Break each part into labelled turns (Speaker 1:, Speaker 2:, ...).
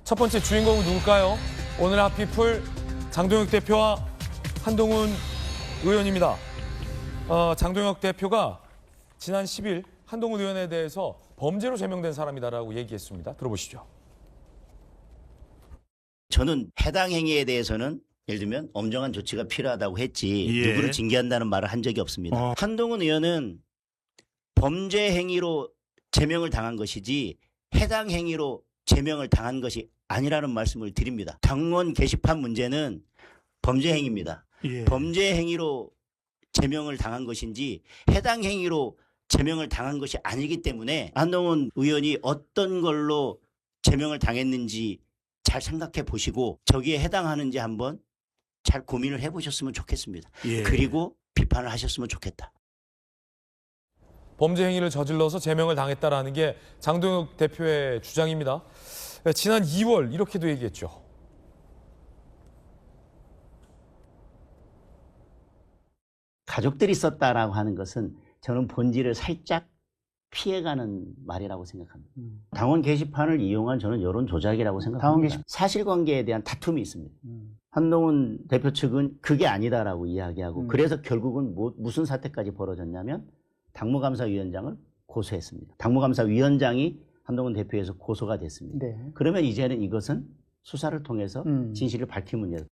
Speaker 1: 첫 번째 주인공은 누굴까요? 오늘 핫피플 장동혁 대표와 한동훈 의원입니다. 장동혁 대표가 지난 10일 한동훈 의원에 대해서 범죄로 제명된 사람이다라고 얘기했습니다. 들어보시죠.
Speaker 2: 저는 해당 행위에 대해서는 예를 들면 엄정한 조치가 필요하다고 했지 누구를 징계한다는 말을 한 적이 없습니다. 한동훈 의원은 범죄 행위로 제명을 당한 것이지 해당 행위로 제명을 당한 것이 아니라는 말씀을 드립니다. 당원 게시판 문제는 범죄 행위입니다. 범죄 행위로 제명을 당한 것인지 해당 행위로 제명을 당한 것이 아니기 때문에 한동훈 의원이 어떤 걸로 제명을 당했는지 잘 생각해 보시고 저기에 해당하는지 한번 잘 고민을 해보셨으면 좋겠습니다. 그리고 비판을 하셨으면 좋겠다.
Speaker 1: 범죄 행위를 저질러서 제명을 당했다라는 게 장동혁 대표의 주장입니다. 지난 2월 이렇게도 얘기했죠.
Speaker 2: 가족들이 썼다라고 하는 것은 저는 본질을 살짝 피해가는 말이라고 생각합니다. 당원 게시판을 이용한 저는 여론 조작이라고 생각합니다. 사실관계에 대한 다툼이 있습니다. 한동훈 대표 측은 그게 아니다라고 이야기하고 그래서 결국은 무슨 사태까지 벌어졌냐면 당무감사위원장을 고소했습니다. 당무감사위원장이 한동훈 대표에서 고소가 됐습니다.
Speaker 3: 네.
Speaker 2: 그러면 이제는 이것은 수사를 통해서 진실을 밝힐 문제다.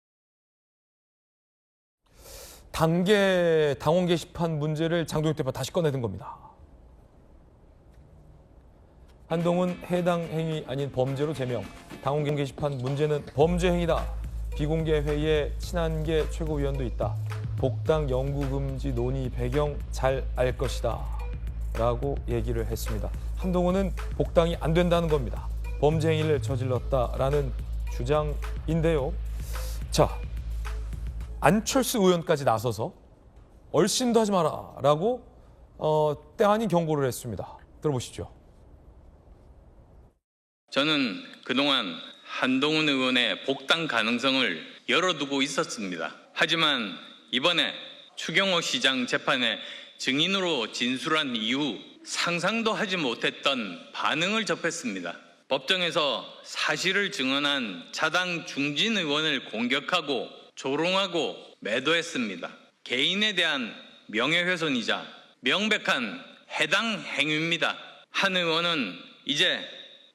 Speaker 1: 당원 게시판 문제를 장동혁 대표가 다시 꺼내든 겁니다. 한동훈 해당 행위 아닌 범죄로 제명. 당원 게시판 문제는 범죄 행위다. 비공개 회의에 친한계 최고위원도 있다. 복당 영구 금지 논의 배경 잘 알 것이다. 라고 얘기를 했습니다. 한동훈은 복당이 안 된다는 겁니다. 범죄 행위를 저질렀다라는 주장인데요. 자, 안철수 의원까지 나서서 얼씬도 하지 마라라고 때 아닌 경고를 했습니다. 들어보시죠.
Speaker 4: 저는 그동안 한동훈 의원의 복당 가능성을 열어두고 있었습니다. 하지만 이번에 추경호 시장 재판에 증인으로 진술한 이후 상상도 하지 못했던 반응을 접했습니다. 법정에서 사실을 증언한 자당 중진 의원을 공격하고 조롱하고 매도했습니다. 개인에 대한 명예훼손이자 명백한 해당 행위입니다. 한 의원은 이제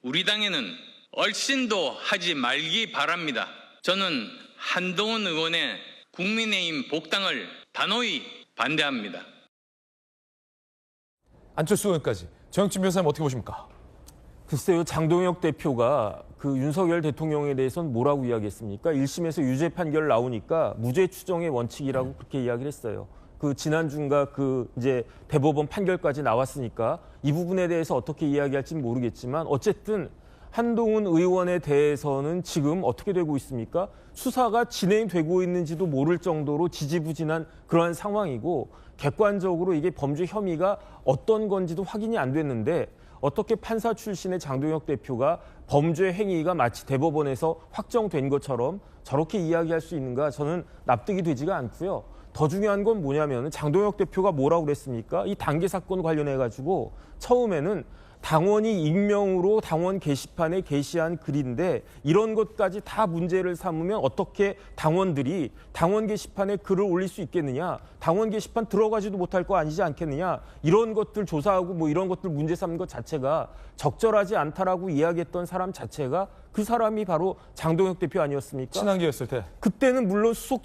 Speaker 4: 우리 당에는 얼씬도 하지 말기 바랍니다. 저는 한동훈 의원의 국민의힘 복당을 단호히 반대합니다.
Speaker 1: 안철수 의원까지. 정영진 변호사님 어떻게 보십니까?
Speaker 5: 글쎄요, 장동혁 대표가 그 윤석열 대통령에 대해서는 뭐라고 이야기했습니까? 1심에서 유죄 판결 나오니까 무죄 추정의 원칙이라고 그렇게 이야기를 했어요. 그 지난주인가 그 이제 대법원 판결까지 나왔으니까 이 부분에 대해서 어떻게 이야기할지는 모르겠지만 어쨌든 한동훈 의원에 대해서는 지금 어떻게 되고 있습니까? 수사가 진행되고 있는지도 모를 정도로 지지부진한 그러한 상황이고 객관적으로 이게 범죄 혐의가 어떤 건지도 확인이 안 됐는데 어떻게 판사 출신의 장동혁 대표가 범죄 행위가 마치 대법원에서 확정된 것처럼 저렇게 이야기할 수 있는가 저는 납득이 되지가 않고요. 더 중요한 건 뭐냐면 장동혁 대표가 뭐라고 그랬습니까? 이 단계 사건 관련해 가지고 처음에는 당원이 익명으로 당원 게시판에 게시한 글인데 이런 것까지 다 문제를 삼으면 어떻게 당원들이 당원 게시판에 글을 올릴 수 있겠느냐. 당원 게시판 들어가지도 못할 거 아니지 않겠느냐. 이런 것들 조사하고 뭐 이런 것들 문제 삼는 것 자체가 적절하지 않다라고 이야기했던 사람 자체가 그 사람이 바로 장동혁 대표 아니었습니까?
Speaker 1: 친한계였을 때.
Speaker 5: 그때는 물론 수석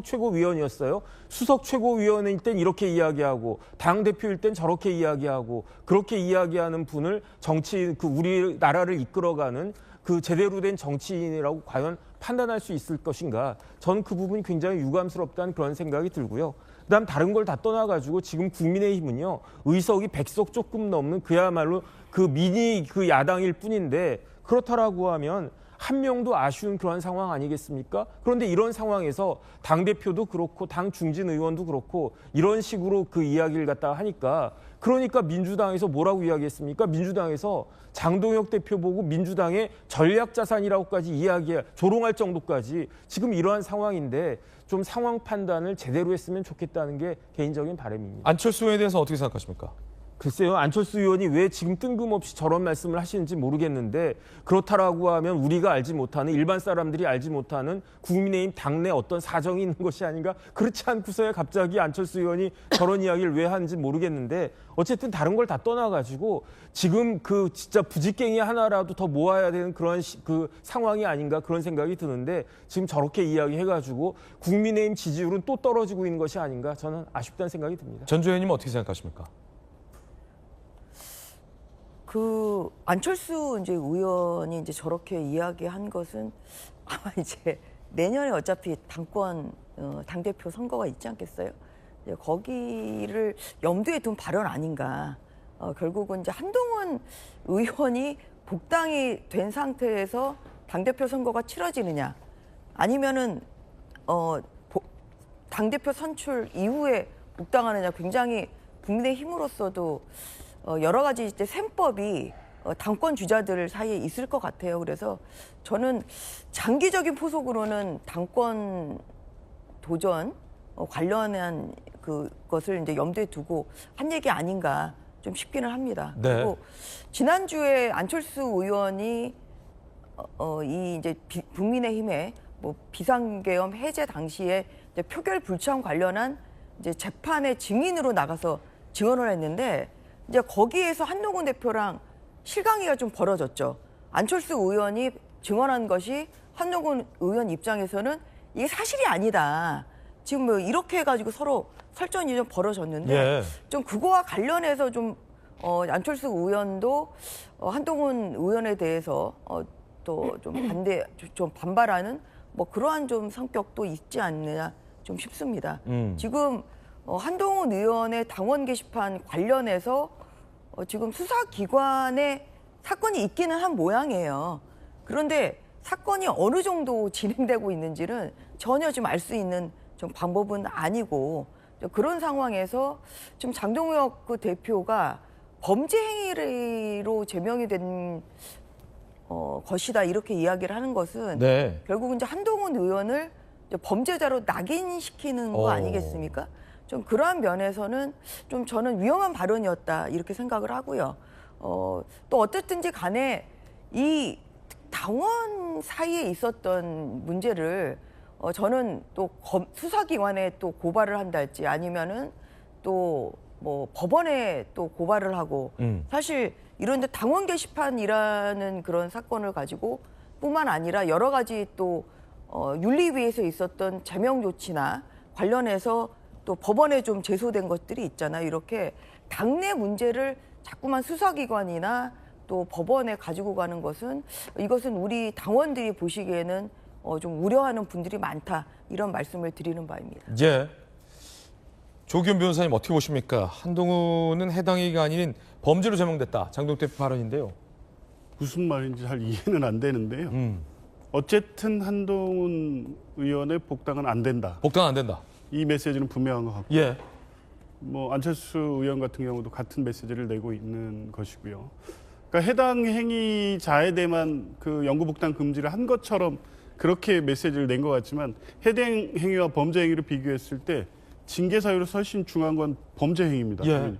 Speaker 5: 최고위원이었어요. 수석 최고위원일 땐 이렇게 이야기하고 당대표일 땐 저렇게 이야기하고 그렇게 이야기하는 분을 정치인 그 우리나라를 이끌어가는 그 제대로 된 정치인이라고 과연 판단할 수 있을 것인가. 저는 그 부분이 굉장히 유감스럽다는 그런 생각이 들고요. 그다음 다른 걸 다 떠나가지고 지금 국민의힘은요. 의석이 100석 조금 넘는 그야말로 그 미니 그 야당일 뿐인데 그렇다라고 하면 한 명도 아쉬운 그런 상황 아니겠습니까? 그런데 이런 상황에서 당대표도 그렇고 당 중진 의원도 그렇고 이런 식으로 그 이야기를 갖다가 하니까 그러니까 민주당에서 뭐라고 이야기했습니까? 민주당에서 장동혁 대표 보고 민주당의 전략자산이라고까지 조롱할 정도까지 지금 이러한 상황인데 좀 상황 판단을 제대로 했으면 좋겠다는 게 개인적인 바람입니다.
Speaker 1: 안철수 의원에 대해서 어떻게 생각하십니까?
Speaker 5: 글쎄요, 안철수 의원이 왜 지금 뜬금없이 저런 말씀을 하시는지 모르겠는데 그렇다라고 하면 우리가 알지 못하는 일반 사람들이 알지 못하는 국민의힘 당내 어떤 사정이 있는 것이 아닌가? 그렇지 않고서야 갑자기 안철수 의원이 저런 이야기를 왜 하는지 모르겠는데 어쨌든 다른 걸 다 떠나가지고 지금 그 진짜 부직갱이 하나라도 더 모아야 되는 그런 그 상황이 아닌가 그런 생각이 드는데 지금 저렇게 이야기해가지고 국민의힘 지지율은 또 떨어지고 있는 것이 아닌가 저는 아쉽다는 생각이 듭니다.
Speaker 1: 전주 의원님 어떻게 생각하십니까?
Speaker 3: 그 안철수 이제 의원이 이제 저렇게 이야기한 것은 아마 이제 내년에 어차피 당대표 선거가 있지 않겠어요? 이제 거기를 염두에 둔 발언 아닌가. 결국은 이제 한동훈 의원이 복당이 된 상태에서 당대표 선거가 치러지느냐, 아니면은 당대표 선출 이후에 복당하느냐, 굉장히 국민의힘으로서도 여러 가지 이제 셈법이 당권 주자들 사이에 있을 것 같아요. 그래서 저는 장기적인 포석으로는 당권 도전 관련한 그것을 이제 염두에 두고 한 얘기 아닌가 좀 싶기는 합니다.
Speaker 1: 네.
Speaker 3: 그리고 지난주에 안철수 의원이 이 이제 국민의힘의 뭐 비상계엄 해제 당시에 이제 표결 불참 관련한 이제 재판의 증인으로 나가서 증언을 했는데 이제 거기에서 한동훈 대표랑 실강이가 좀 벌어졌죠. 안철수 의원이 증언한 것이 한동훈 의원 입장에서는 이게 사실이 아니다. 지금 뭐 이렇게 해가지고 서로 설전이 좀 벌어졌는데
Speaker 1: 예.
Speaker 3: 좀 그거와 관련해서 좀 안철수 의원도 한동훈 의원에 대해서 또 좀 반발하는 뭐 그러한 좀 성격도 있지 않느냐 좀 싶습니다. 지금 한동훈 의원의 당원 게시판 관련해서 지금 수사기관에 사건이 있기는 한 모양이에요. 그런데 사건이 어느 정도 진행되고 있는지는 전혀 좀 알 수 있는 좀 방법은 아니고 그런 상황에서 지금 장동혁 그 대표가 범죄 행위로 제명이 된 것이다 이렇게 이야기를 하는 것은
Speaker 1: 네.
Speaker 3: 결국은 이제 한동훈 의원을 이제 범죄자로 낙인시키는 거 아니겠습니까? 좀 그러한 면에서는 좀 저는 위험한 발언이었다 이렇게 생각을 하고요. 또 어쨌든지 간에 이 당원 사이에 있었던 문제를 저는 또 수사기관에 또 고발을 한달지 아니면은 또 뭐 법원에 또 고발을 하고 사실 이런 당원 게시판이라는 그런 사건을 가지고 뿐만 아니라 여러 가지 또 윤리위에서 있었던 제명 조치나 관련해서 또 법원에 좀 제소된 것들이 있잖아요. 이렇게 당내 문제를 자꾸만 수사기관이나 또 법원에 가지고 가는 것은 이것은 우리 당원들이 보시기에는 좀 우려하는 분들이 많다 이런 말씀을 드리는 바입니다.
Speaker 1: 예. 조기현 변호사님 어떻게 보십니까? 한동훈은 해당 행위가 아닌 범죄로 제명됐다. 장동 대표 발언인데요.
Speaker 6: 무슨 말인지 잘 이해는 안 되는데요. 어쨌든 한동훈 의원의 복당은 안 된다.
Speaker 1: 복당 안 된다.
Speaker 6: 이 메시지는 분명한 것 같고,
Speaker 1: 예.
Speaker 6: 뭐 안철수 의원 같은 경우도 같은 메시지를 내고 있는 것이고요. 그러니까 해당 행위자에 대한 그 영구 복당 금지를 한 것처럼 그렇게 메시지를 낸 것 같지만 해당 행위와 범죄 행위를 비교했을 때 징계 사유로 훨씬 중요한 건 범죄 행위입니다.
Speaker 1: 예.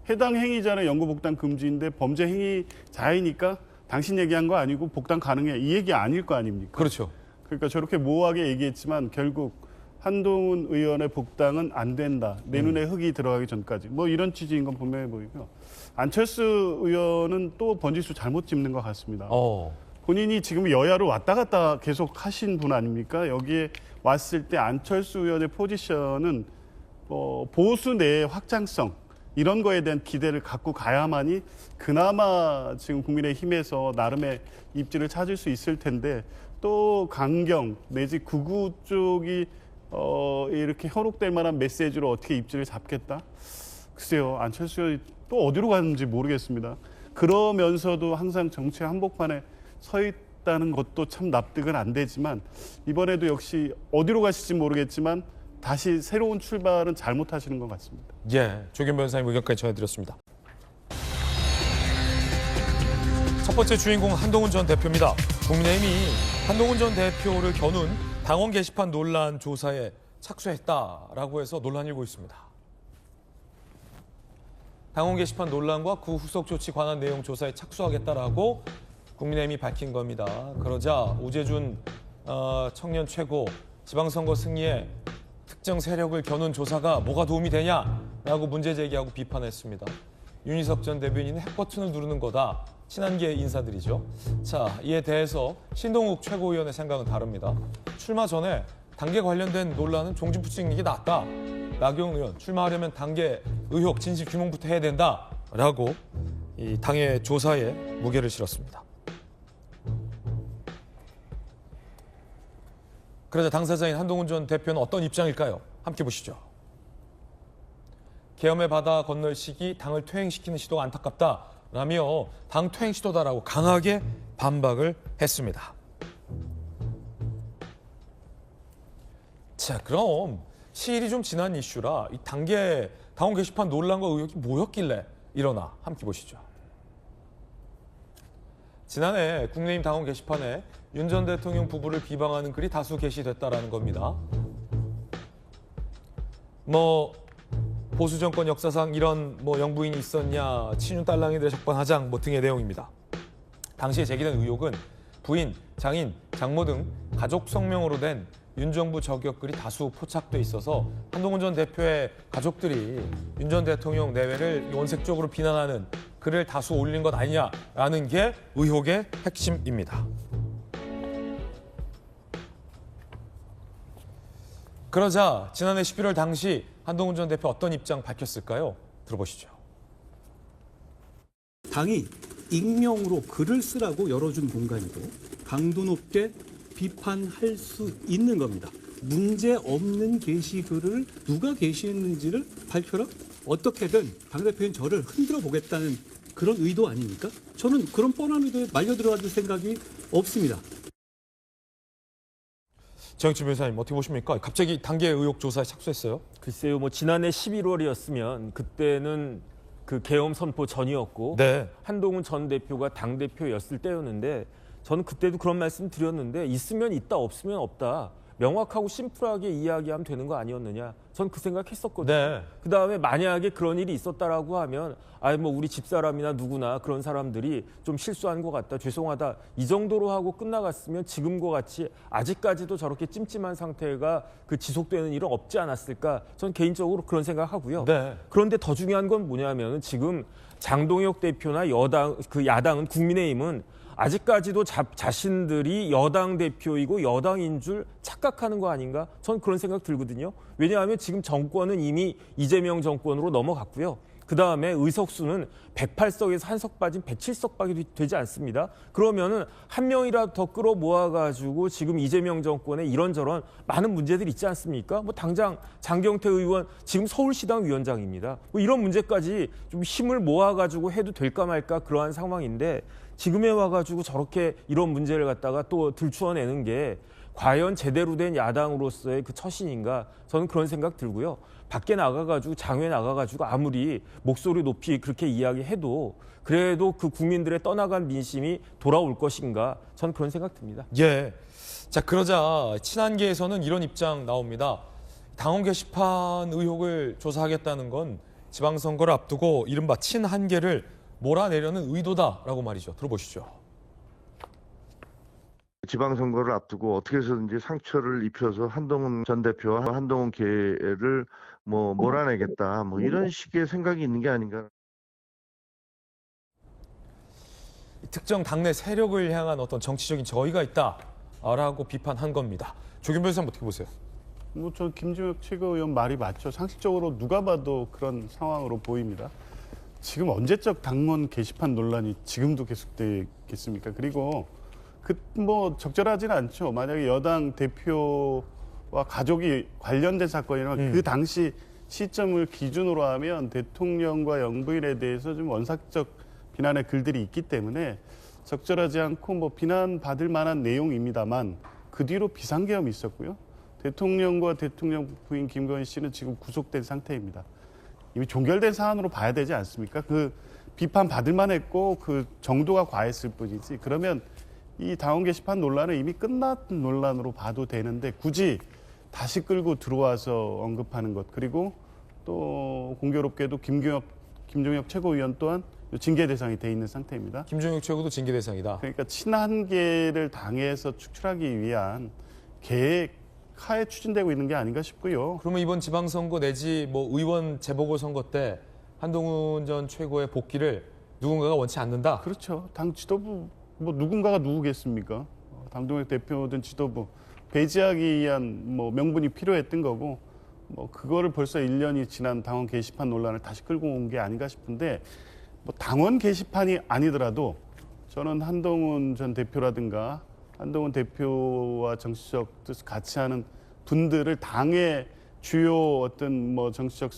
Speaker 6: 해당 행위자는 영구 복당 금지인데 범죄 행위자이니까 당신 얘기한 거 아니고 복당 가능해 이 얘기 아닐 거 아닙니까?
Speaker 1: 그렇죠.
Speaker 6: 그러니까 저렇게 모호하게 얘기했지만 결국 한동훈 의원의 복당은 안 된다. 내 눈에 흙이 들어가기 전까지. 뭐 이런 취지인 건 분명해 보이고요. 안철수 의원은 또 번지수 잘못 짚는 것 같습니다. 본인이 지금 여야로 왔다 갔다 계속 하신 분 아닙니까? 여기에 왔을 때 안철수 의원의 포지션은 보수 내의 확장성 이런 거에 대한 기대를 갖고 가야만이 그나마 지금 국민의힘에서 나름의 입지를 찾을 수 있을 텐데 또 강경 내지 극우 쪽이 이렇게 현혹될 만한 메시지로 어떻게 입지를 잡겠다? 글쎄요. 안철수 의원이 또 어디로 가는지 모르겠습니다. 그러면서도 항상 정치 한복판에 서 있다는 것도 참 납득은 안 되지만 이번에도 역시 어디로 가실지 모르겠지만 다시 새로운 출발은 잘못하시는 것 같습니다.
Speaker 1: 예. 조기현 변호사님 의견까지 전해드렸습니다. 첫 번째 주인공 한동훈 전 대표입니다. 국민의힘이 한동훈 전 대표를 겨눈 당원 게시판 논란 조사에 착수했다라고 해서 논란이 일고 있습니다. 당원 게시판 논란과 그 후속 조치 관한 내용 조사에 착수하겠다라고 국민의힘이 밝힌 겁니다. 그러자 오재준 청년 최고 지방선거 승리에 특정 세력을 겨눈 조사가 뭐가 도움이 되냐라고 문제 제기하고 비판했습니다. 윤희석 전 대변인은 핵버튼을 누르는 거다. 친한계 인사들이죠. 자, 이에 대해서 신동욱 최고위원의 생각은 다릅니다. 출마 전에 당계 관련된 논란은 종지부 찍는 게 낫다. 나경원 의원, 출마하려면 당계 의혹 진실 규명부터 해야 된다라고 이 당의 조사에 무게를 실었습니다. 그러자 당사자인 한동훈 전 대표는 어떤 입장일까요? 함께 보시죠. 계엄의 바다 건널 시기 당을 퇴행시키는 시도가 안타깝다라며 당 퇴행 시도다라고 강하게 반박을 했습니다. 자, 그럼 시일이 좀 지난 이슈라 이 당계 당원 게시판 논란과 의혹이 뭐였길래 일어나 함께 보시죠. 지난해 국민의힘 당원 게시판에 윤 전 대통령 부부를 비방하는 글이 다수 게시됐다라는 겁니다. 보수 정권 역사상 이런 영부인이 있었냐, 친윤 딸랑이 대적반하장 등의 내용입니다. 당시에 제기된 의혹은 부인, 장인, 장모 등 가족 성명으로 된 윤 정부 저격글이 다수 포착돼 있어서 한동훈 전 대표의 가족들이 윤 전 대통령 내외를 원색적으로 비난하는 글을 다수 올린 것 아니냐라는 게 의혹의 핵심입니다. 그러자 지난해 11월 당시 한동훈 전 대표 어떤 입장 밝혔을까요? 들어보시죠.
Speaker 7: 당이 익명으로 글을 쓰라고 열어준 공간이고 강도 높게 비판할 수 있는 겁니다. 문제 없는 게시글을 누가 게시했는지를 밝혀라? 어떻게든 당대표인 저를 흔들어 보겠다는 그런 의도 아닙니까? 저는 그런 뻔한 의도에 말려 들어갈 생각이 없습니다.
Speaker 1: 정영진 변호사님 어떻게 보십니까? 갑자기 당계 의혹 조사에 착수했어요.
Speaker 5: 글쎄요, 지난해 11월이었으면 그때는 그 계엄 선포 전이었고
Speaker 1: 네.
Speaker 5: 한동훈 전 대표가 당대표였을 때였는데 저는 그때도 그런 말씀 드렸는데 있으면 있다 없으면 없다. 명확하고 심플하게 이야기하면 되는 거 아니었느냐. 전 그 생각했었거든요.
Speaker 1: 네.
Speaker 5: 그다음에 만약에 그런 일이 있었다라고 하면 우리 집사람이나 누구나 그런 사람들이 좀 실수한 것 같다. 죄송하다. 이 정도로 하고 끝나갔으면 지금과 같이 아직까지도 저렇게 찜찜한 상태가 지속되는 일은 없지 않았을까. 전 개인적으로 그런 생각하고요.
Speaker 1: 네.
Speaker 5: 그런데 더 중요한 건 뭐냐면 지금 장동혁 대표나 야당은 국민의힘은 아직까지도 자신들이 여당 대표이고 여당인 줄 착각하는 거 아닌가? 전 그런 생각 들거든요. 왜냐하면 지금 정권은 이미 이재명 정권으로 넘어갔고요. 그다음에 의석수는 108석에서 한 석 빠진 107석밖에 되지 않습니다. 그러면은 한 명이라도 더 끌어모아가지고 지금 이재명 정권에 이런저런 많은 문제들이 있지 않습니까? 당장 장경태 의원 지금 서울시당 위원장입니다. 이런 문제까지 좀 힘을 모아가지고 해도 될까 말까 그러한 상황인데 지금에 와가지고 저렇게 이런 문제를 갖다가 또 들추어내는 게 과연 제대로 된 야당으로서의 그 처신인가? 저는 그런 생각 들고요. 밖에 나가가지고 장외 나가가지고 아무리 목소리 높이 그렇게 이야기해도 그래도 그 국민들의 떠나간 민심이 돌아올 것인가? 저는 그런 생각 듭니다.
Speaker 1: 예. 자, 그러자 친한계에서는 이런 입장 나옵니다. 당원 게시판 의혹을 조사하겠다는 건 지방선거를 앞두고 이른바 친한계를 몰아내려는 의도다라고 말이죠. 들어보시죠.
Speaker 8: 지방선거를 앞두고 어떻게 해서든지 상처를 입혀서 한동훈 전 대표와 한동훈 계를 몰아내겠다. 이런 식의 생각이 있는 게 아닌가.
Speaker 1: 특정 당내 세력을 향한 어떤 정치적인 저의가 있다라고 비판한 겁니다. 조균 변호사님 어떻게 보세요?
Speaker 6: 저 김준혁 최고위원 말이 맞죠. 상식적으로 누가 봐도 그런 상황으로 보입니다. 지금 언제적 당원 게시판 논란이 지금도 계속되겠습니까? 그리고 적절하지는 않죠. 만약에 여당 대표와 가족이 관련된 사건이라면 그 당시 시점을 기준으로 하면 대통령과 영부인에 대해서 좀 원색적 비난의 글들이 있기 때문에 적절하지 않고 비난받을 만한 내용입니다만 그 뒤로 비상계엄이 있었고요. 대통령과 대통령 부인 김건희 씨는 지금 구속된 상태입니다. 이미 종결된 사안으로 봐야 되지 않습니까? 그 비판 받을 만했고 그 정도가 과했을 뿐이지. 그러면 이 당원 게시판 논란은 이미 끝난 논란으로 봐도 되는데 굳이 다시 끌고 들어와서 언급하는 것. 그리고 또 공교롭게도 김경엽 김종혁 최고위원 또한 징계 대상이 돼 있는 상태입니다.
Speaker 1: 김종혁 최고도 징계 대상이다.
Speaker 6: 그러니까 친한계를 당에서 축출하기 위한 계획 하에 추진되고 있는 게 아닌가 싶고요.
Speaker 1: 그러면 이번 지방선거 내지 뭐 의원 재보궐선거 때 한동훈 전 최고의 복귀를 누군가가 원치 않는다.
Speaker 6: 그렇죠. 당 지도부 뭐 누군가가 누구겠습니까? 당동혁 대표든 지도부 배제하기 위한 뭐 명분이 필요했던 거고 뭐 그거를 벌써 1년이 지난 당원 게시판 논란을 다시 끌고 온 게 아닌가 싶은데 뭐 당원 게시판이 아니더라도 저는 한동훈 전 대표라든가 한동훈 대표와 정치적 뜻을 같이 하는 분들을 당의 주요 어떤 뭐 정치적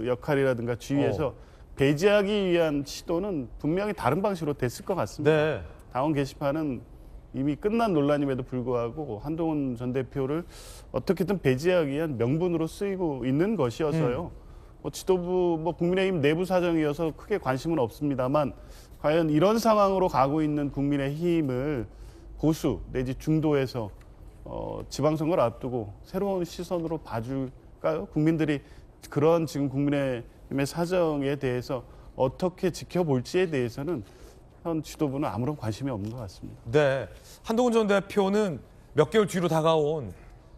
Speaker 6: 역할이라든가 지위에서 배제하기 위한 시도는 분명히 다른 방식으로 됐을 것 같습니다.
Speaker 1: 네.
Speaker 6: 당원 게시판은 이미 끝난 논란임에도 불구하고 한동훈 전 대표를 어떻게든 배제하기 위한 명분으로 쓰이고 있는 것이어서요. 뭐 지도부, 뭐 국민의힘 내부 사정이어서 크게 관심은 없습니다만 과연 이런 상황으로 가고 있는 국민의힘을 보수 내지 중도에서 지방선거를 앞두고 새로운 시선으로 봐줄까요? 국민들이 그런 지금 국민의힘의 사정에 대해서 어떻게 지켜볼지에 대해서는 현 지도부는 아무런 관심이 없는 것 같습니다.
Speaker 1: 네. 한동훈 전 대표는 몇 개월 뒤로 다가온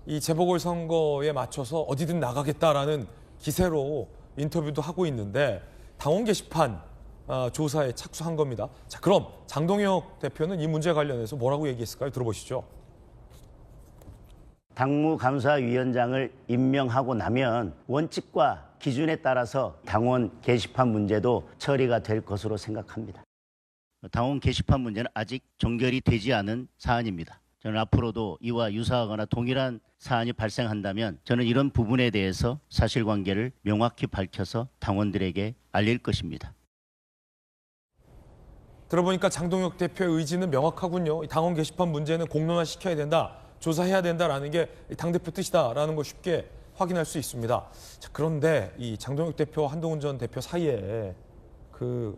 Speaker 1: 이 재보궐선거에 맞춰서 어디든 나가겠다라는 기세로 인터뷰도 하고 있는데 당원 게시판 조사에 착수한 겁니다. 자, 그럼 장동혁 대표는 이 문제 관련해서 뭐라고 얘기했을까요? 들어보시죠.
Speaker 2: 당무감사위원장을 임명하고 나면 원칙과 기준에 따라서 당원 게시판 문제도 처리가 될 것으로 생각합니다. 당원 게시판 문제는 아직 종결이 되지 않은 사안입니다. 저는 앞으로도 이와 유사하거나 동일한 사안이 발생한다면 저는 이런 부분에 대해서 사실관계를 명확히 밝혀서 당원들에게 알릴 것입니다.
Speaker 1: 들어보니까 장동혁 대표의 의지는 명확하군요. 이 당원 게시판 문제는 공론화시켜야 된다, 조사해야 된다라는 게 당대표 뜻이다라는 걸 쉽게 확인할 수 있습니다. 자, 그런데 이 장동혁 대표와 한동훈 전 대표 사이에 그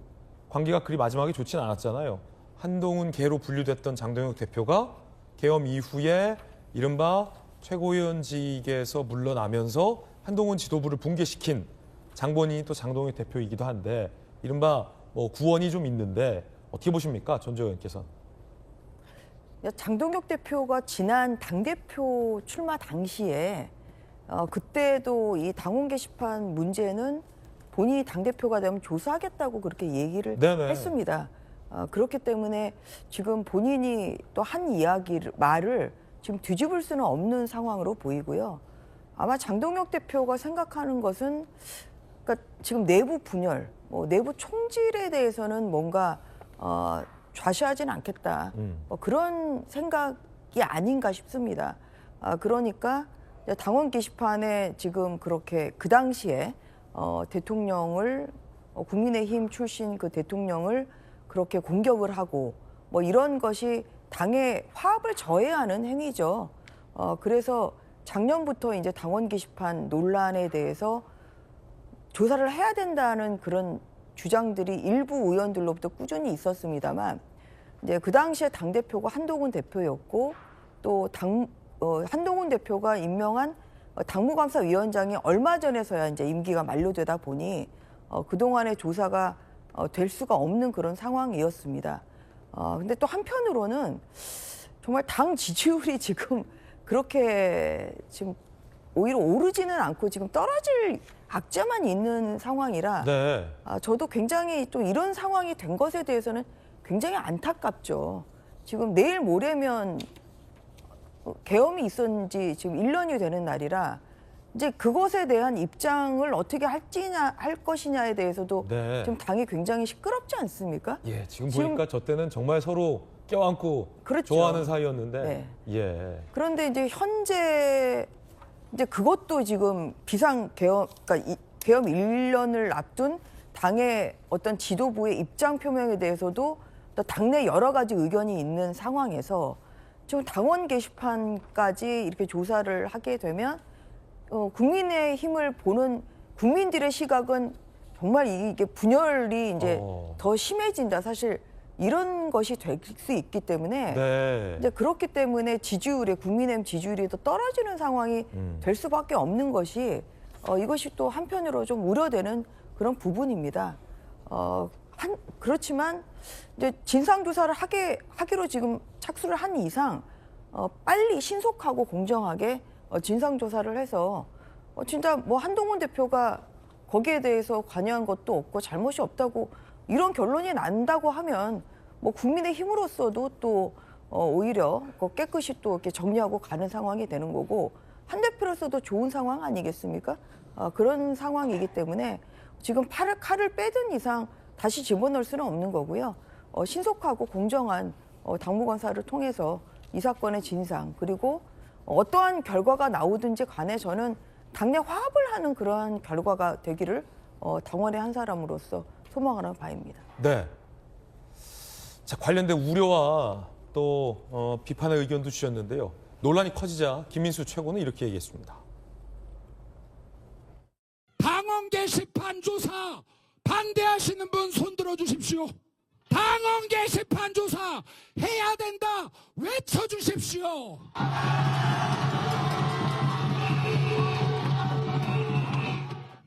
Speaker 1: 관계가 그리 마지막에 좋진 않았잖아요. 한동훈계로 분류됐던 장동혁 대표가 계엄 이후에 이른바 최고위원직에서 물러나면서 한동훈 지도부를 붕괴시킨 장본인이 또 장동혁 대표이기도 한데 이른바 뭐 구원이 좀 있는데 어떻게 보십니까? 전조 의원께서.
Speaker 3: 장동혁 대표가 지난 당대표 출마 당시에 그때도 이 당원 게시판 문제는 본인이 당대표가 되면 조사하겠다고 그렇게 얘기를
Speaker 1: 네네.
Speaker 3: 했습니다. 그렇기 때문에 지금 본인이 또 한 말을 지금 뒤집을 수는 없는 상황으로 보이고요. 아마 장동혁 대표가 생각하는 것은 그러니까 지금 내부 분열, 뭐 내부 총질에 대해서는 뭔가 좌시하지는 않겠다. 뭐 그런 생각이 아닌가 싶습니다. 그러니까 당원 게시판에 지금 그렇게 그 당시에 대통령을 국민의힘 출신 그 대통령을 그렇게 공격을 하고 뭐 이런 것이 당의 화합을 저해하는 행위죠. 그래서 작년부터 이제 당원 게시판 논란에 대해서 조사를 해야 된다는 그런 주장들이 일부 의원들로부터 꾸준히 있었습니다만 이제 그 당시에 당 대표가 한동훈 대표였고 또 한동훈 대표가 임명한 당무감사위원장이 얼마 전에서야 이제 임기가 만료되다 보니 그동안의 조사가 될 수가 없는 그런 상황이었습니다. 근데 또 한편으로는 정말 당 지지율이 지금 그렇게 지금 오히려 오르지는 않고 지금 떨어질 악재만 있는 상황이라
Speaker 1: 네.
Speaker 3: 저도 굉장히 또 이런 상황이 된 것에 대해서는 굉장히 안타깝죠. 지금 내일 모레면 계엄이 있었는 지 지금 1년이 되는 날이라 이제 그것에 대한 입장을 어떻게 할 것이냐에 대해서도
Speaker 1: 네.
Speaker 3: 지금 당이 굉장히 시끄럽지 않습니까?
Speaker 1: 예, 지금 보니까 저 때는 정말 서로 껴안고
Speaker 3: 그렇죠.
Speaker 1: 좋아하는 사이였는데.
Speaker 3: 네.
Speaker 1: 예.
Speaker 3: 그런데 이제 현재 이제 그것도 지금 비상 계엄, 그러니까 계엄 1년을 앞둔 당의 어떤 지도부의 입장 표명에 대해서도 또 당내 여러 가지 의견이 있는 상황에서 지금 당원 게시판까지 이렇게 조사를 하게 되면 국민의 힘을 보는 국민들의 시각은 정말 이게 분열이 이제 더 심해진다. 사실 이런 것이 될 수 있기 때문에
Speaker 1: 네.
Speaker 3: 이제 그렇기 때문에 국민의힘 지지율이 더 떨어지는 상황이 될 수밖에 없는 것이 이것이 또 한편으로 좀 우려되는 그런 부분입니다. 그렇지만 이제 진상조사를 하기로 지금 착수를 한 이상 빨리 신속하고 공정하게 진상조사를 해서 진짜 뭐 한동훈 대표가 거기에 대해서 관여한 것도 없고 잘못이 없다고 이런 결론이 난다고 하면 뭐 국민의 힘으로서도 또 오히려 깨끗이 또 이렇게 정리하고 가는 상황이 되는 거고 한 대표로서도 좋은 상황 아니겠습니까? 그런 상황이기 때문에 지금 칼을 빼든 이상 다시 집어넣을 수는 없는 거고요. 신속하고 공정한 당무검사를 통해서 이 사건의 진상 그리고 어떠한 결과가 나오든지 간에 저는 당내 화합을 하는 그러한 결과가 되기를 당원의 한 사람으로서 소망하는 바입니다.
Speaker 1: 네. 자, 관련된 우려와 또 비판의 의견도 주셨는데요. 논란이 커지자 김민수 최고는 이렇게 얘기했습니다.
Speaker 9: 당원 게시판 조사 반대하시는 분 손들어 주십시오. 당원 게시판 조사 해야 된다 외쳐주십시오.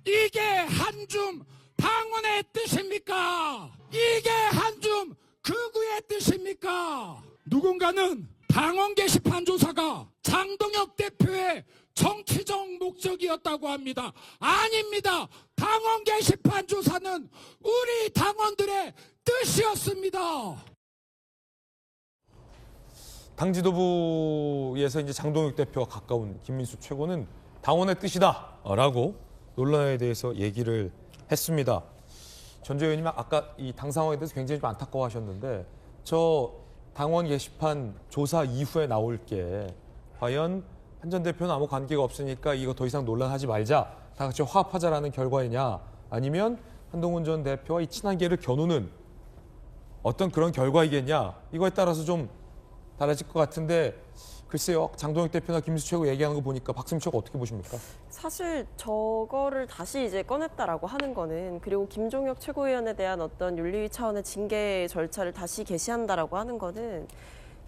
Speaker 9: 이게 한줌 당원의 뜻입니까? 이게 한줌 극우의 뜻입니까? 누군가는 당원 게시판 조사가 장동혁 대표의 정치적 목적이었다고 합니다. 아닙니다. 당원 게시판 조사는 우리 당원들의 뜻이었습니다.
Speaker 1: 당 지도부에서 이제 장동혁 대표와 가까운 김민수 최고는 당원의 뜻이다라고 논란에 대해서 얘기를 했습니다. 전재 의원님 아까 이 당 상황에 대해서 굉장히 좀 안타까워하셨는데 저 당원 게시판 조사 이후에 나올 게 과연 한 전 대표는 아무 관계가 없으니까 이거 더 이상 논란하지 말자, 다 같이 화합하자라는 결과이냐, 아니면 한동훈 전 대표와 이 친한계를 겨누는 어떤 그런 결과이겠냐, 이거에 따라서 좀 달라질 것 같은데 글쎄요. 장동혁 대표나 김민수 최고 얘기하는 거 보니까 박승민 최고 어떻게 보십니까?
Speaker 10: 사실 저거를 다시 이제 꺼냈다라고 하는 거는, 그리고 김종혁 최고위원에 대한 어떤 윤리위 차원의 징계 절차를 다시 개시한다라고 하는 거는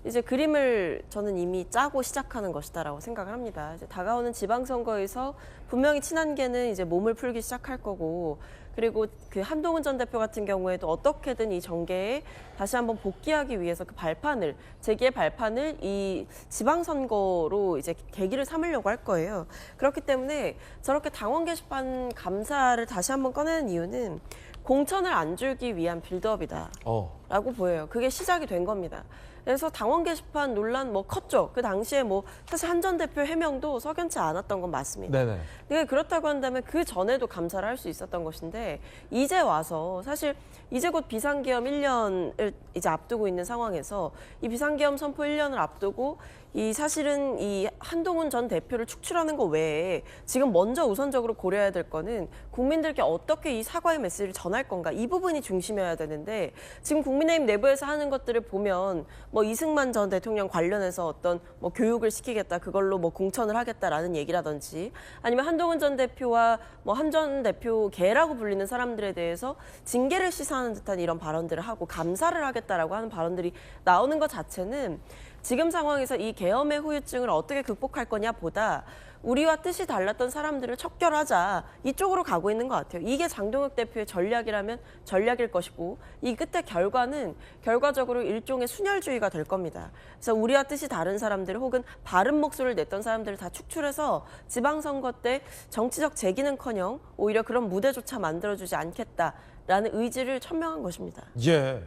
Speaker 10: 이제 그림을 저는 이미 짜고 시작하는 것이다라고 생각을 합니다. 이제 다가오는 지방선거에서 분명히 친한계는 이제 몸을 풀기 시작할 거고, 그리고 그 한동훈 전 대표 같은 경우에도 어떻게든 이 정계에 다시 한번 복귀하기 위해서 그 발판을, 재기의 발판을 이 지방선거로 이제 계기를 삼으려고 할 거예요. 그렇기 때문에 저렇게 당원 게시판 감사를 다시 한번 꺼내는 이유는 공천을 안 주기 위한 빌드업이다라고 보여요. 그게 시작이 된 겁니다. 그래서 당원 게시판 논란 뭐 컸죠. 그 당시에 뭐 사실 한 전 대표 해명도 석연치 않았던 건 맞습니다.
Speaker 1: 네네.
Speaker 10: 근데 그렇다고 한다면 그 전에도 감사를 할 수 있었던 것인데, 이제 와서 사실 이제 곧 비상계엄 1년을 이제 앞두고 있는 상황에서 이 비상계엄 선포 1년을 앞두고 이 사실은 이 한동훈 전 대표를 축출하는 것 외에 지금 먼저 우선적으로 고려해야 될 거는 국민들께 어떻게 이 사과의 메시지를 전할 건가, 이 부분이 중심이어야 되는데, 지금 국민의힘 내부에서 하는 것들을 보면 뭐 이승만 전 대통령 관련해서 어떤 뭐 교육을 시키겠다, 그걸로 뭐 공천을 하겠다라는 얘기라든지, 아니면 한동훈 전 대표와 뭐 한 전 대표 개라고 불리는 사람들에 대해서 징계를 시사하는 듯한 이런 발언들을 하고 감사를 하겠다라고 하는 발언들이 나오는 것 자체는 지금 상황에서 이 계엄의 후유증을 어떻게 극복할 거냐 보다 우리와 뜻이 달랐던 사람들을 척결하자, 이쪽으로 가고 있는 것 같아요. 이게 장동혁 대표의 전략이라면 전략일 것이고, 이 끝의 결과는 결과적으로 일종의 순혈주의가 될 겁니다. 그래서 우리와 뜻이 다른 사람들 혹은 바른 목소리를 냈던 사람들을 다 축출해서 지방선거 때 정치적 재기는커녕 오히려 그런 무대조차 만들어주지 않겠다라는 의지를 천명한 것입니다.
Speaker 1: 예.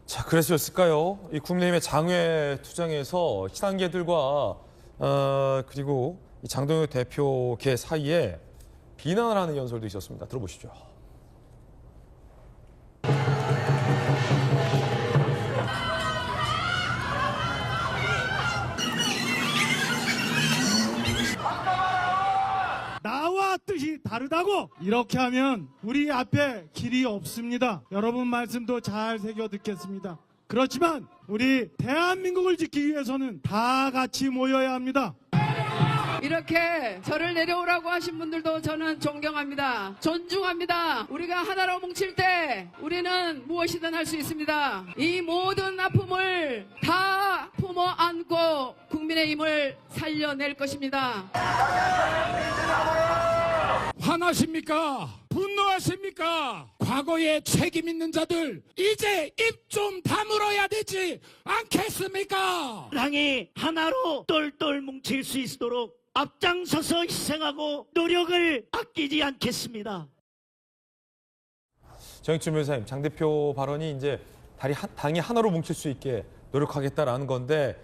Speaker 1: 자, 그랬을까요? 이 국민의힘의 장외 투쟁에서 친한계들과 그리고 이 장동혁 대표계 사이에 비난을 하는 연설도 있었습니다. 들어보시죠.
Speaker 9: 나와 뜻이 다르다고 이렇게 하면 우리 앞에 길이 없습니다. 여러분 말씀도 잘 새겨 듣겠습니다. 그렇지만 우리 대한민국을 지키기 위해서는 다 같이 모여야 합니다.
Speaker 11: 이렇게 저를 내려오라고 하신 분들도 저는 존경합니다. 존중합니다. 우리가 하나로 뭉칠 때 우리는 무엇이든 할 수 있습니다. 이 모든 아픔을 다 품어 안고 국민의힘을 살려낼 것입니다.
Speaker 9: 화나십니까? 분노하십니까? 과거에 책임 있는 자들 이제 입 좀 다물어야 되지 않겠습니까?
Speaker 12: 당이 하나로 똘똘 뭉칠 수 있도록 앞장서서 희생하고 노력을 아끼지 않겠습니다.
Speaker 1: 정익준 변호사님, 장 대표 발언이 이제 당이 하나로 뭉칠 수 있게 노력하겠다라는 건데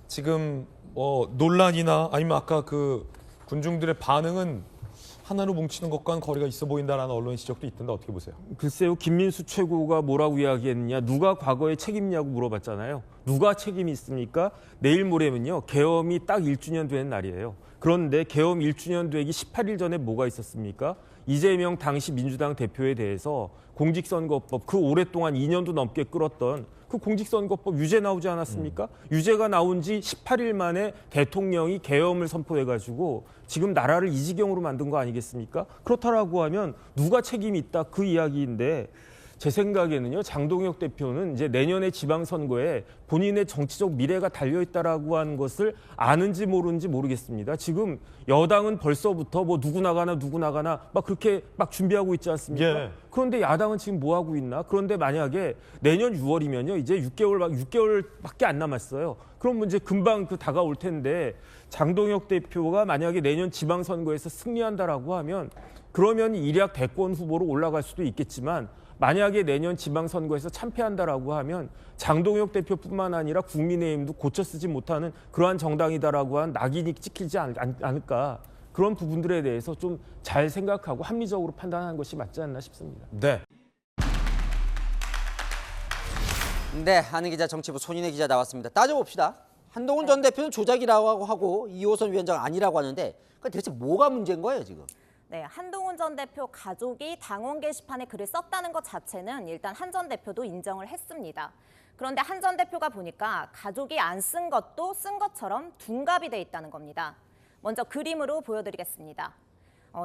Speaker 1: 지금 논란이나 아니면 아까 그 군중들의 반응은 하나로 뭉치는 것과는 거리가 있어 보인다라는 언론 지적도 있던데 어떻게 보세요?
Speaker 5: 글쎄요, 김민수 최고가 뭐라고 이야기했느냐, 누가 과거에 책임이냐고 물어봤잖아요. 누가 책임이 있습니까? 내일 모레면요, 계엄이 딱 1주년 되는 날이에요. 그런데 계엄 1주년 되기 18일 전에 뭐가 있었습니까? 이재명 당시 민주당 대표에 대해서 공직선거법, 그 오랫동안 2년도 넘게 끌었던 그 공직선거법 유죄 나오지 않았습니까? 유죄가 나온 지 18일 만에 대통령이 계엄을 선포해가지고 지금 나라를 이 지경으로 만든 거 아니겠습니까? 그렇다라고 하면 누가 책임이 있다, 그 이야기인데 제 생각에는요, 장동혁 대표는 이제 내년에 지방선거에 본인의 정치적 미래가 달려있다라고 하는 것을 아는지 모르는지 모르겠습니다. 지금 여당은 벌써부터 뭐 누구 나가나 막 그렇게 막 준비하고 있지 않습니까?
Speaker 1: 예.
Speaker 5: 그런데 야당은 지금 뭐 하고 있나? 그런데 만약에 내년 6월이면요, 이제 6개월밖에 안 남았어요. 그럼 이제 금방 다가올 텐데 장동혁 대표가 만약에 내년 지방선거에서 승리한다라고 하면 그러면 일약 대권 후보로 올라갈 수도 있겠지만 만약에 내년 지방선거에서 참패한다라고 하면 장동혁 대표뿐만 아니라 국민의힘도 고쳐 쓰지 못하는 그러한 정당이다라고 한 낙인이 찍히지 않을까. 그런 부분들에 대해서 좀 잘 생각하고 합리적으로 판단하는 것이 맞지 않나 싶습니다.
Speaker 1: 네.
Speaker 13: 네, 한은 기자, 정치부 손인혜 기자 나왔습니다. 따져봅시다. 한동훈 전 대표는 조작이라고 하고 이호선 위원장 아니라고 하는데 대체 뭐가 문제인 거예요 지금?
Speaker 14: 네, 한동훈 전 대표 가족이 당원 게시판에 글을 썼다는 것 자체는 일단 한 전 대표도 인정을 했습니다. 그런데 한 전 대표가 보니까 가족이 안 쓴 것도 쓴 것처럼 둔갑이 돼 있다는 겁니다. 먼저 그림으로 보여드리겠습니다.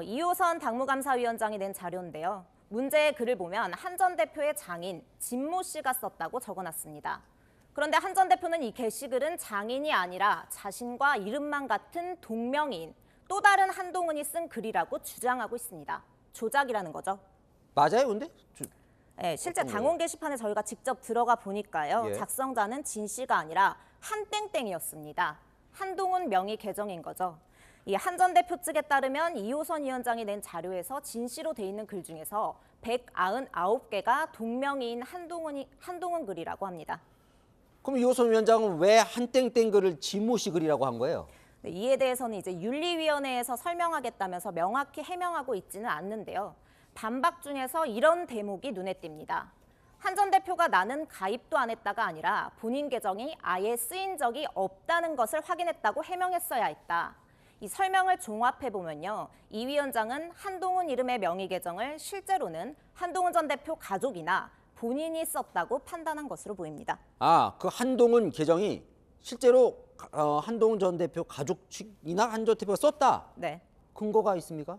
Speaker 14: 이호선 당무감사위원장이 낸 자료인데요. 문제의 글을 보면 한 전 대표의 장인 진모 씨가 썼다고 적어놨습니다. 그런데 한 전 대표는 이 게시글은 장인이 아니라 자신과 이름만 같은 동명이인 또 다른 한동훈이 쓴 글이라고 주장하고 있습니다. 조작이라는 거죠.
Speaker 13: 맞아요, 근데?
Speaker 14: 네, 실제 당원 게시판에 저희가 직접 들어가 보니까요.
Speaker 13: 예.
Speaker 14: 작성자는 진 씨가 아니라 한땡땡이었습니다. 한동훈 명의 계정인 거죠. 이 한 전 대표 측에 따르면 이호선 위원장이 낸 자료에서 진 씨로 돼 있는 글 중에서 199개가 동명이인 한동훈 글이라고 합니다.
Speaker 13: 그럼 이호선 위원장은 왜 한땡땡 글을 진모 씨 글이라고 한 거예요?
Speaker 14: 네, 이에 대해서는 이제 윤리위원회에서 설명하겠다면서 명확히 해명하고 있지는 않는데요. 반박 중에서 이런 대목이 눈에 띕니다. 한 전 대표가 나는 가입도 안 했다가 아니라 본인 계정이 아예 쓰인 적이 없다는 것을 확인했다고 해명했어야 했다. 이 설명을 종합해보면요. 이 위원장은 한동훈 이름의 명의 계정을 실제로는 한동훈 전 대표 가족이나 본인이 썼다고 판단한 것으로 보입니다.
Speaker 13: 아, 그 한동훈 계정이 실제로 한동훈 전 대표 가족 측이나 한 전 대표가 썼다?
Speaker 14: 네.
Speaker 13: 근거가 있습니까?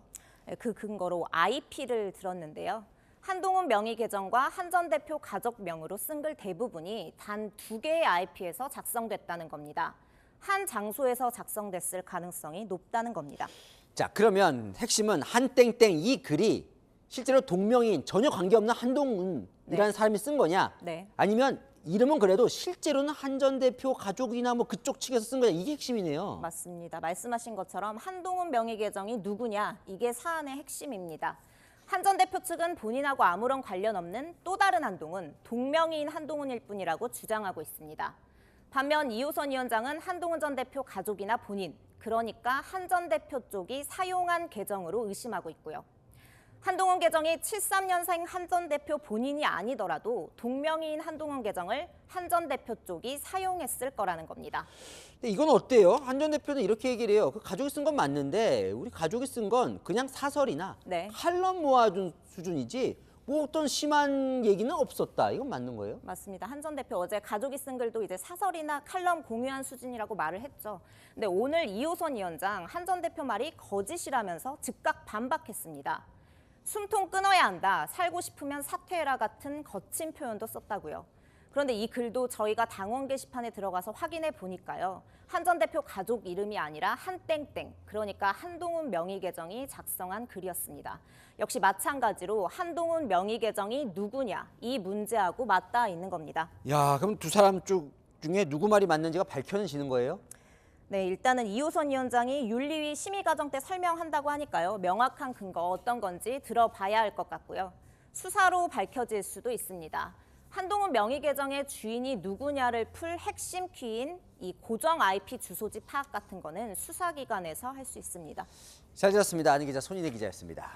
Speaker 14: 그 근거로 IP를 들었는데요. 한동훈 명의 계정과 한 전 대표 가족명으로 쓴 글 대부분이 단 2개의 IP에서 작성됐다는 겁니다. 한 장소에서 작성됐을 가능성이 높다는 겁니다.
Speaker 13: 자, 그러면 핵심은 한땡땡 이 글이 실제로 동명이인 전혀 관계없는 한동훈이라는 사람이 쓴 거냐?
Speaker 14: 네.
Speaker 13: 아니면 이름은 그래도 실제로는 한 전 대표 가족이나 뭐 그쪽 측에서 쓴 거냐? 이게 핵심이네요.
Speaker 14: 맞습니다. 말씀하신 것처럼 한동훈 명의 계정이 누구냐? 이게 사안의 핵심입니다. 한 전 대표 측은 본인하고 아무런 관련 없는 또 다른 한동훈, 동명이인 한동훈일 뿐이라고 주장하고 있습니다. 반면 이호선 위원장은 한동훈 전 대표 가족이나 본인, 그러니까 한 전 대표 쪽이 사용한 계정으로 의심하고 있고요. 한동훈 계정이 73년생 한 전 대표 본인이 아니더라도 동명이인 한동훈 계정을 한 전 대표 쪽이 사용했을 거라는 겁니다.
Speaker 13: 근데 이건 어때요? 한 전 대표는 이렇게 얘기를 해요. 그 가족이 쓴 건 맞는데 우리 가족이 쓴 건 그냥 사설이나
Speaker 14: 네.
Speaker 13: 칼럼 모아준 수준이지 뭐 어떤 심한 얘기는 없었다. 이건 맞는 거예요?
Speaker 14: 맞습니다. 한 전 대표 어제 가족이 쓴 글도 이제 사설이나 칼럼 공유한 수준이라고 말을 했죠. 근데 오늘 이호선 위원장 한 전 대표 말이 거짓이라면서 즉각 반박했습니다. 숨통 끊어야 한다. 살고 싶으면 사퇴해라 같은 거친 표현도 썼다고요. 그런데 이 글도 저희가 당원 게시판에 들어가서 확인해 보니까요. 한 전 대표 가족 이름이 아니라 한땡땡, 그러니까 한동훈 명의 계정이 작성한 글이었습니다. 역시 마찬가지로 한동훈 명의 계정이 누구냐, 이 문제하고 맞닿아 있는 겁니다.
Speaker 13: 야, 그럼 두 사람 중에 누구 말이 맞는지가 밝혀지는 거예요?
Speaker 14: 네, 일단은 이호선 위원장이 윤리위 심의 과정 때 설명한다고 하니까요. 명확한 근거 어떤 건지 들어봐야 할 것 같고요. 수사로 밝혀질 수도 있습니다. 한동훈 명의 계정의 주인이 누구냐를 풀 핵심 키인 이 고정 IP 주소지 파악 같은 거는 수사기관에서 할 수 있습니다.
Speaker 13: 잘 들었습니다. 안희 기자, 손인혜 기자였습니다.